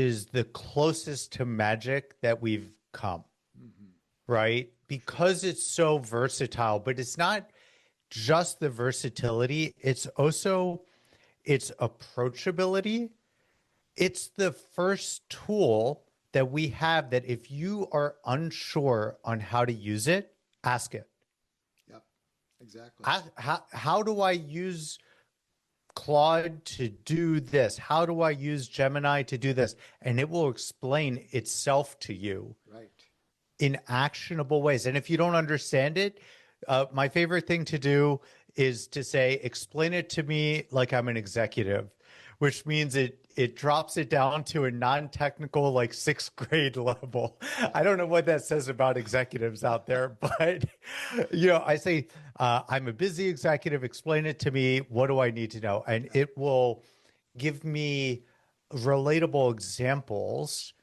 is the closest to magic that we've come, Hmm. right? Sure. Because it's so versatile, but it's not just the versatility, it's also its approachability. It's the first tool that we have that if you are unsure on how to use it, ask it. Yep. Exactly. How do I use Claude to do this? How do I use Gemini to do this? And it will explain itself to you Right. in actionable ways. And if you don't understand it, my favorite thing to do is to say, explain it to me like I'm an executive, which means it drops it down to a non-technical, like sixth grade level. Yeah. I don't know what that says about executives out there, but I say, I'm a busy executive. Explain it to me. What do I need to know? And Yeah. it will give me relatable examples.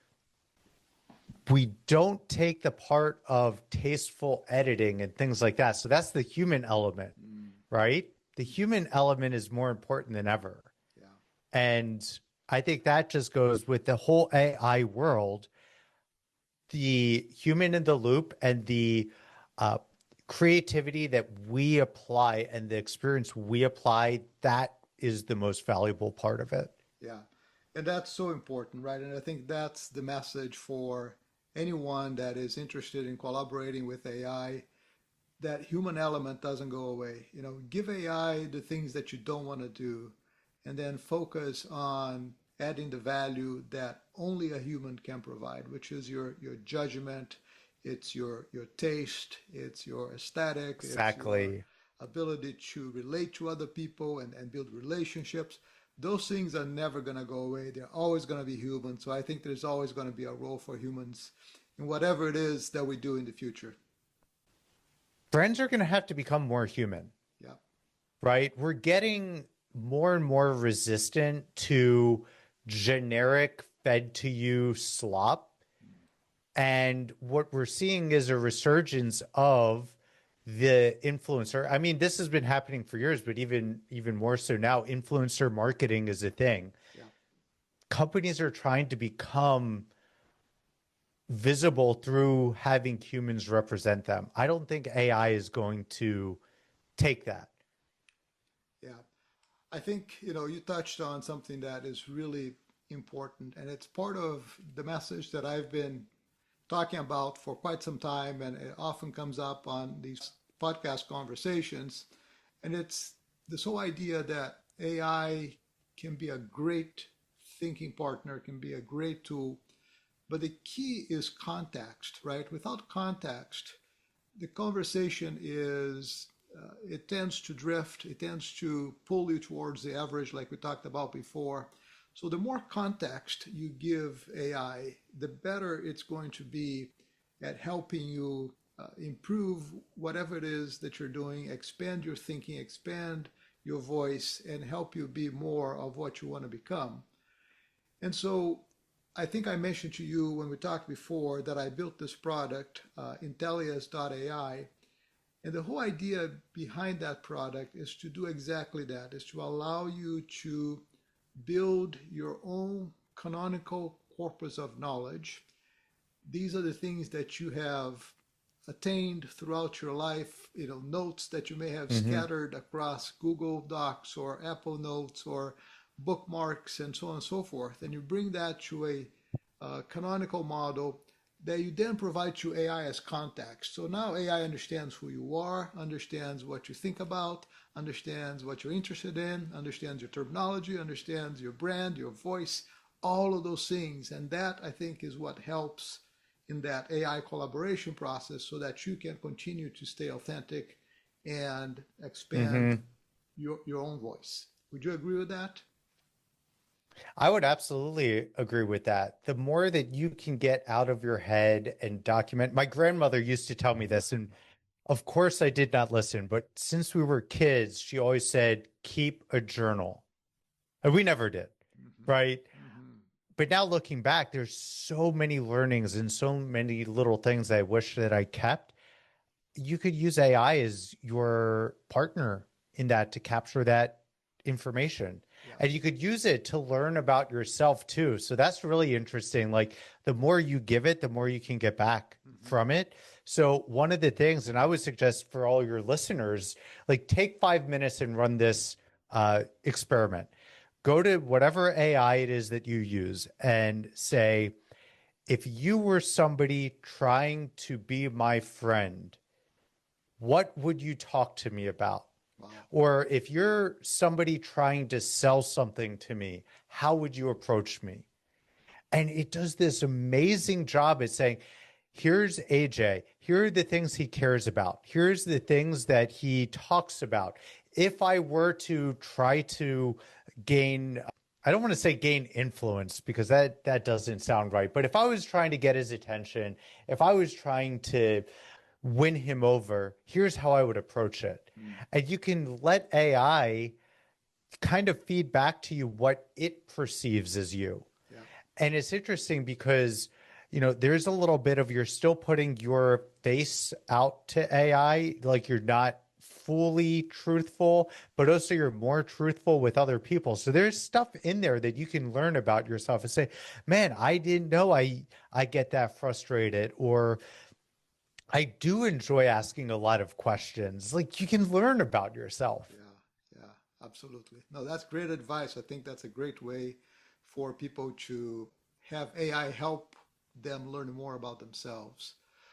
We don't take the part of tasteful editing and things like that. So that's the human element, Mm. right? The human element is more important than ever. Yeah. And I think that just goes with the whole AI world, the human in the loop and the uh, creativity that we apply and the experience we apply, that is the most valuable part of it. Yeah. And that's so important, right? And I think that's the message for anyone that is interested in collaborating with AI. That human element doesn't go away. Give AI the things that you don't want to do, and then focus on adding the value that only a human can provide, which is your judgment, it's your taste, it's your aesthetic, it's your Exactly. ability to relate to other people and build relationships. Those things are never going to go away. They're always going to be human. So I think there's always going to be a role for humans in whatever it is that we do in the future. Friends are going to have to become more human, Yeah. right? We're getting more and more resistant to generic fed to you slop. And what we're seeing is a resurgence of the influencer. I mean, this has been happening for years, but even more so now, influencer marketing is a thing. Yeah. Companies are trying to become visible through having humans represent them. I don't think AI is going to take that. Yeah. I think, you touched on something that is really important, and it's part of the message that I've been talking about for quite some time, and it often comes up on these podcast conversations. And it's this whole idea that AI can be a great thinking partner, can be a great tool, but the key is context, right? Without context, the conversation is it tends to drift, it tends to pull you towards the average, like we talked about before. So the more context you give AI, the better it's going to be at helping you improve whatever it is that you're doing, expand your thinking, expand your voice, and help you be more of what you want to become. And so I think I mentioned to you when we talked before that I built this product, Intellias.ai, and the whole idea behind that product is to do exactly that, is to allow you to build your own canonical corpus of knowledge. These are the things that you have attained throughout your life, notes that you may have Mm-hmm. scattered across Google Docs or Apple Notes or bookmarks and so on and so forth. And you bring that to a canonical model that you then provide to AI as context. So now AI understands who you are, understands what you think about, understands what you're interested in, understands your terminology, understands your brand, your voice, all of those things. And that, I think, is what helps in that AI collaboration process so that you can continue to stay authentic and expand Mm-hmm. your own voice. Would you agree with that? I would absolutely agree with that. The more that you can get out of your head and document, my grandmother used to tell me this, and of course I did not listen, but since we were kids, she always said, keep a journal. And we never did, Mm-hmm. right? Mm-hmm. But now looking back, there's so many learnings and so many little things I wish that I kept. You could use AI as your partner in that to capture that information. Yeah. And you could use it to learn about yourself too. So that's really interesting. Like the more you give it, the more you can get back from it. So one of the things, and I would suggest for all your listeners, like take 5 minutes and run this experiment. Go to whatever AI it is that you use and say, if you were somebody trying to be my friend, what would you talk to me about? Wow. Or if you're somebody trying to sell something to me, how would you approach me? And it does this amazing job at saying, here's AJ, here are the things he cares about, here's the things that he talks about. If I were to try to gain, I don't want to say gain influence because that doesn't sound right, but if I was trying to get his attention, if I was trying to win him over, here's how I would approach it. And you can let AI kind of feed back to you what it perceives as you. Yeah. And it's interesting because, there's a little bit of you're still putting your face out to AI, like you're not fully truthful, but also you're more truthful with other people. So there's stuff in there that you can learn about yourself and say, man, I didn't know I get that frustrated, or I do enjoy asking a lot of questions. Like you can learn about yourself. Yeah, yeah, absolutely. No, that's great advice. I think that's a great way for people to have AI help them learn more about themselves.